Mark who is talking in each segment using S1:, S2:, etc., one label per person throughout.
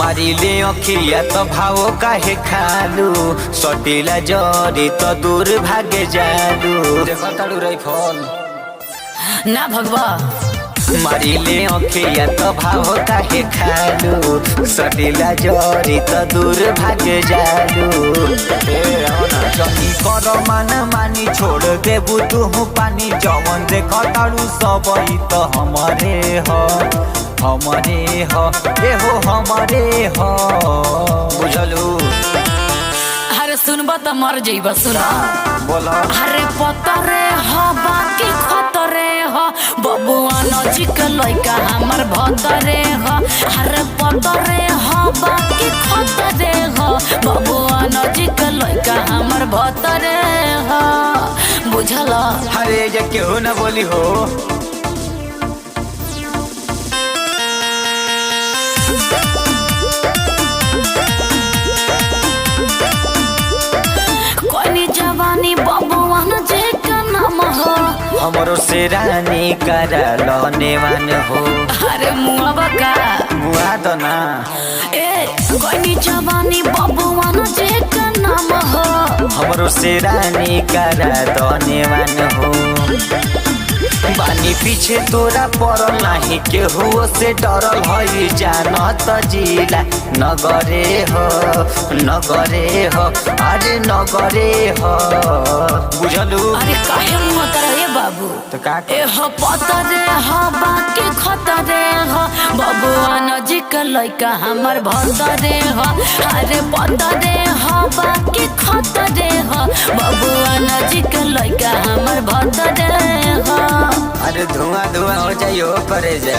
S1: मारिले अखिया तो भाव काहे खालू सटीला जरी तो दूर भागे जालू देखो ताड़ू राइफल
S2: ना भगवा
S1: मारिले अखिया तो भाव काहे खालू सटीला जरी तो दूर भागे जालू जनी कर माना मानी छोड़ देबू तू पानी जवन देख ताड़ू सब तो हमारे हो हमारे हो ए हो हमारे हो बुझलू।
S2: अरे सुनबा तो मर जइबा सुना
S1: बोला
S2: अरे पतरे हो बाकी खतरे हो बबुआ नजिक लइका हमर भतरे हो अरे पतरे हो बाकी खतरे हो बबुआ नजिक लइका हमर भतरे हो बुझला।
S1: अरे ये क्यों ना बोली हो
S2: कोई जवानी बबुआ जे का नाम हो
S1: हमरो से रानी करा लनेवान हो।
S2: अरे मुआवा का
S1: मुआ दो ना
S2: ए कोई जवानी बबुआ जे का नाम हो
S1: हमरो से रानी करा दनेवान हो। बानी पीछे तोरा पड़ल नहीं केहू से डरल हई जानत जिला नगरे हो अरे नगरे हो बुझलू।
S2: अरे काहे मुआ तरह बाबू
S1: तो का
S2: ए हो पतरे हो बाकी खतरे हो बबुआ नजिक लइका हमर भतरे हो अरे पतरे हो बाकी खतरे हो बबुआ नजिक लइका हमर भतरे हो।
S1: अरे धुआं धुआं हो जाइयो करे जा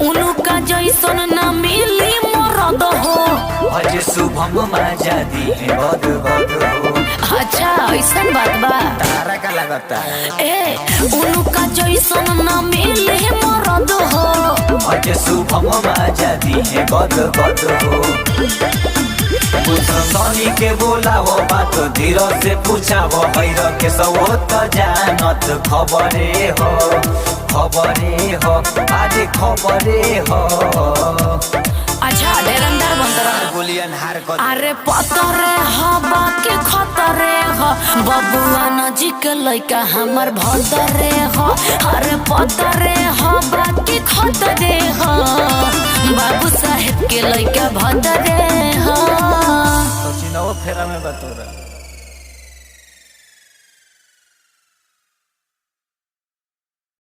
S2: उनका जैसन न मिली मरद हो
S1: अज शुभम मजा दी है बद हो।
S2: अच्छा ऐसन बात बा
S1: तारा का लगता
S2: ए उनका जैसन न मिली मरद हो
S1: अज शुभम मजा दी है बद हो। सनी के बोला वो बात धीर से पूछा वो भैर के सब तो जानत खबरे हो अरे खबरे हो।
S2: अच्छा डेरंदर बंदर
S1: गोलियन हार कर
S2: अरे पतरे हो बाकी खतरे हो बबुआ नजिक लइका हमर भतरे हो अरे पतरे हो बाकी खतरे हो बाबू साहेब के लइका भतरे हो।
S1: सोची ना वो फेरा में बतूरा।